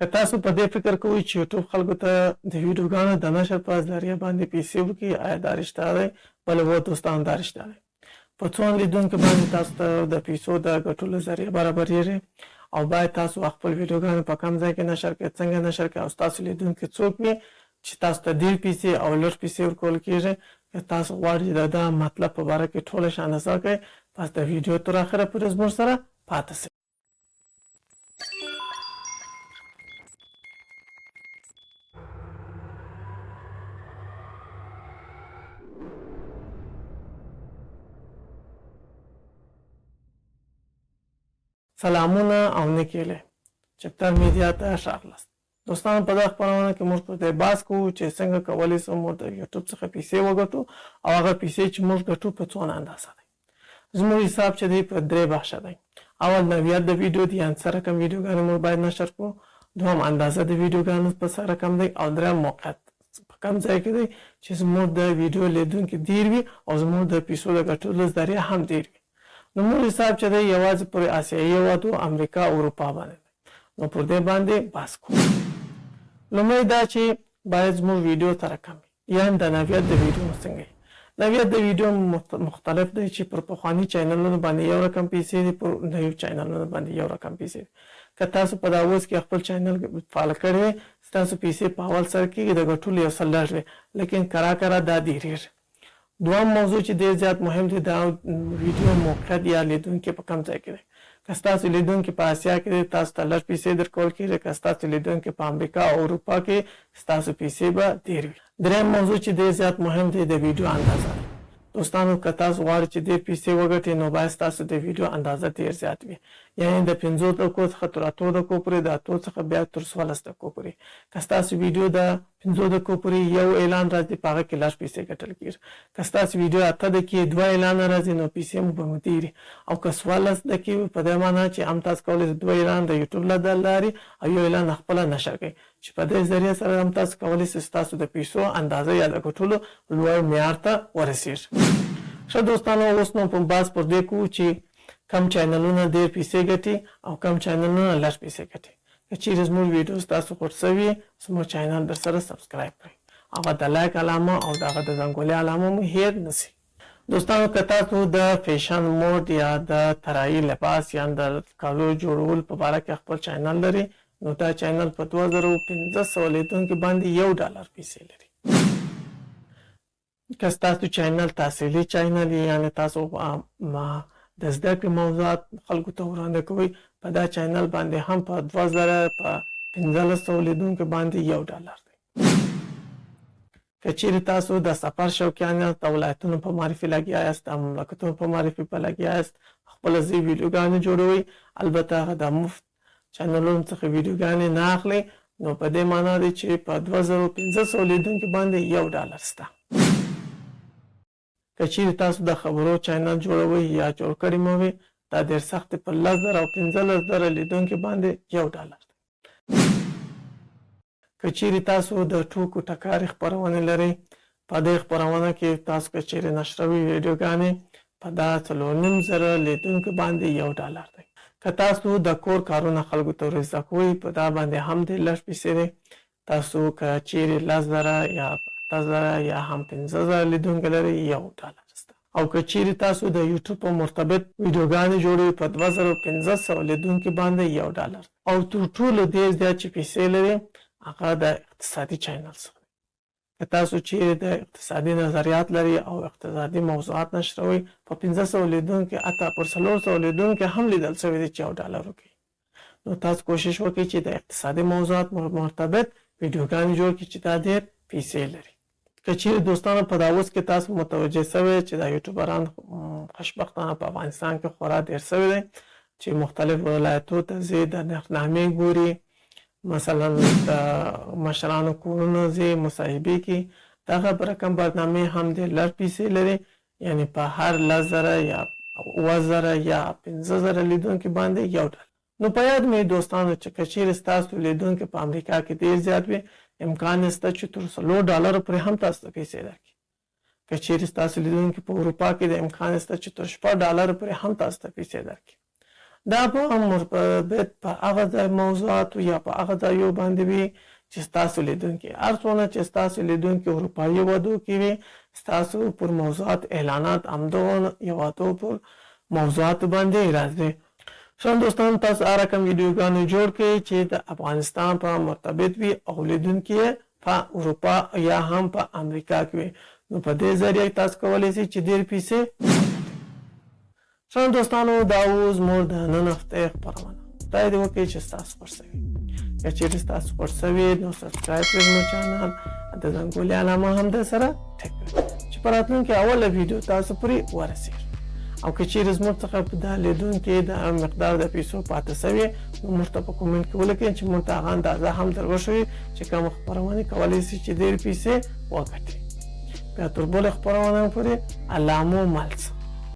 که تاسو په دې فکر کوئ چې یوټیوب خلکو ته د ویډیوګانو د نشر په ذریعه باندې پیسې وکړي، آیا دا رښتیا دی؟ بله و دوستانو دا رښتیا دی. په څو لیدونکو باندې تاسو ته د پیسو د ګټلو ذریعه برابریږي او باید تاسو خپل ویډیوګانې په کم ځای کې نشر کړئ، څنګه نشر کړئ او ستاسو لیدونکي څوک وي چې تاسو ته ډېر پیسې او لږ پیسې ورکول کېږي. که تاسو غواړئ د دا مطلب په باره کې ټوله شان زده کړئ، پس د ویډیو تر اخره پورې زموږ سره پاتې شئ. سلامونه او نیکیلې چپتر میډیا ته ښه راغلاست. دوستانو په دغه خپرونه کې موږ پر دې بحث کوو چې څنګه کولی شو موږ د یوټیوب څخه پیسې وګټو او هغه پیسې چې موږ ګټو په څونه اندازه دی. زموږ حساب چې دی په درې بخشه دی. اول نوعیت د ویډیو دی، یعنې څه رقم ویډیوګانې موږ باید نشر کړو. دوهم اندازه د ویډیوګانو په څه رقم دی او دریم موقعیت په کوم ځای کې دی چې زموږ د ویډیو لیدونکي ډېر وي او زموږ د پیسو د ګټلو ذریعه هم ډېر وي. نو موږ حساب چې دی یوازې پر آسیایي هېوادو، امریکا، اروپا باندې دی. نو پر دې باندې بحث کوو. لومړی دا چې باید زموږ ویډیو څه رقم وي، یعنې د نوعیت د ویډیو څنګه وي. نوعیت د ویډیو مختلف دی چې پر پخواني چینلونو باندې یو رقم پیسې دي، پر نویو چینلونو باندې یو رقم پیسې دي. که تاسو په دا اوس کې خپل چینل فعال کړی وي، ستاسو پیسې په اول سر کې د ګټلو یو څه لږ وي، لیکن کرا دا ډېرېږي. دوهم موضوع چې ډېر زیات مهم دی دا ویډیو موقعیت یا لیدونکي په کوم ځای کې دی. که ستاسو لیدونکي په اسیا کې دی، تاسو ته لږ پیسې درکول کېږي. که ستاسو لیدونکي په امریکا او اروپا کې، ستاسو پیسې به ډېر وي. دریم موضوع چې ډېر زیات مهم دی د ویډیو اندازه دی. دوستانو که تاسو غواړئ چې ډېر پیسې وګټئ، نو باید ستاسو د ویډیو اندازه ډېر زیات وي، یعنې د 5 دقیقو څخه تر 8 دقیقو پورې، د 8 څخه بیا تر 14 دقیقو پورې. که ستاسو ویډیو د 5 دقیقو پورې یو اعلان راځي، په هغه کې لږ پیسې ګټل کېږي. که ستاسو ویډیو 8 دقیقې 2 اعلانه راځي، نو پیسې مو به مو ډېرې. او که 14 دقیقې وي، په دې معنا چې هم تاسو کولی شئ 2 اعلان د یوټیوب له لارې او یو اعلان خپله نشر کړئ، چې په دې ذریعه سره هم تاسو کولی شئ ستاسو د پیسو اندازه یا د ګټلو لوړ معیار ته ورسېږي. ښه دوستانو، اوس نو په بحث پر دې کوو چې کم چینلونه ډېر پیسې ګټي او کم چینلونه لږ پیسې ګټي. که چیرې زموږ ویډیو ستاسو خوښ شوي، زموږ چینل درسره سبسکرایب کړئ، هغه د لایک علامه او د هغه د زنګولې علامه مو هېر نه شي. دوستانو که تاسو د فیشن موډ یا د طرایي لباس یا د کالو جوړول په باره کې خپل چینل لري، نو دا چینل په 2500 لیدونکو باندې $1 پیسې لري. که ستاسو چینل تحصیلي چینل یعنې تاسو د زده کړې موضوعات خلکو ته وړاندې کوئ، په دا چینل باندې هم په 2500 لیدونکو باندې $1 دی. که چیرې تاسو د سفر شوقیان یاست، د ولایتونو په معرفي لګیا یاست، د مملکتونو په معرفي په لګیا یاست، خپله ځای ویډیوګانې جوړوئ، البته هغه د مفت چینلونو څخه ویډیوګانې نه اخلئ، نو په دې معنا دی چې په 2500 لیدونکو باندې $1 شته. که چیرې تاسو د خبرو چینل جوړوئ یا جوړ کړی مو وي، دا ډېر سخت دی، په 10,000 او 15,000 لیدونکو باندې $1 دی. که چیرې تاسو د ټوکو ټکارې خپرونې لرئ، په دې خپرونه کې تاسو که چیرې نشروي ویډیوګانې په دا 4,500 لیدونکو باندې $1 دی. که تاسو د کور کارونه خلکو ته ور زده کوئ، په دا باندې هم ډېر لږ پیسې دی. تاسو که چیرې 10,000 یا 8,000 یا هم 15,000 لیدونکي لري، $1 شته. او که چیرې تاسو د یوټیوب په مرتبط ویډیوګانې جوړوئ، په 2500 لیدونکو باندې $1. او تر ټولو ډېر زیات چې پیسې لري، هغه د اقتصادي چینل څخه دی. که تاسو چیرې د اقتصادي نظریات لري او اقتصادي موضوعات نشروئ، په 500 لیدونکو، حتی پر 400 لیدونکو هم لیدل شوي دي چې $1 وکړي. نو تاسو کوشش وکړئ چې د اقتصادي موضوعات مرتبط ویډیوګانې جوړ کړئ چې دا ډېر پیسې لري. که چیرې دوستانو په دا اوس کې تاسو متوجه شوی چې دا یوټیوبران خوشبختانه په افغانستان کې خورا ډېر شوي دی چې مختلف ولایتو ته ځي، د نرخنامې ګوري، مثلا د مشرانو کورونو ځي، مصاحبې کوي. دغه رقم برنامې هم ډېر لږ پیسې لري، یعنې په هر 10,000 یا 7,000 یا 15,000 لیدونکو باندې $1. نو په یاد مې دوستانو چې که چیرې ستاسو لیدونکي په امریکا کې ډېر زیات وي، امکان شته چې تر $100 پورې هم تاسو ته پیسې درکړي. که چیرې ستاسو لیدونکي په اروپا کې د امکان شته چې تر $10 پورې هم تاسو ته پیسې درکړي. دا په مرتبط په هغه ځای موضوعاتو یا په هغه ځایو باندې وي چې ستاسو لیدونکي هر څونه چې ستاسو لیدونکي اروپایي ودو کې وي ستاسو پر موضوعات اعلانات همدغو هیوادو پر موضوعاتو باندې راځي. شان دوستان تاسو هر رقم ویډیوګانې جوړ کړئ چې د افغانستان په مرتبط وي او لیدونکي په اروپا یا هم په امریکا کې وي نو په دې ذریعه تاسو کولی شئ چې ډېر پیسې. شان دوستانو دا اوس زموږ د نن هفتې خپرونه خدای دې وکړي چې ستاسو خوښ شوي که چیرې ستاسو خوښ شوي نو سبسکرایب کړئ زموږ چینل د زنګولې علامه هم درسره ټیک کړئ چې په راتلونکي اوله ویډیو تاسو پورې ورسېږي او که چیرې زموږ څخه په دا لیدونکي د مقدار د پیسو پاتې شوي نو موږ ته په کومنټ کې ولیکئ چې موږ ته هغه اندازه هم در وښیي چې کومه خپرونې کولی شي چې ډېرې پیسې وګټي. بیا تر بلې خپرونې پورې الله مو مل شه.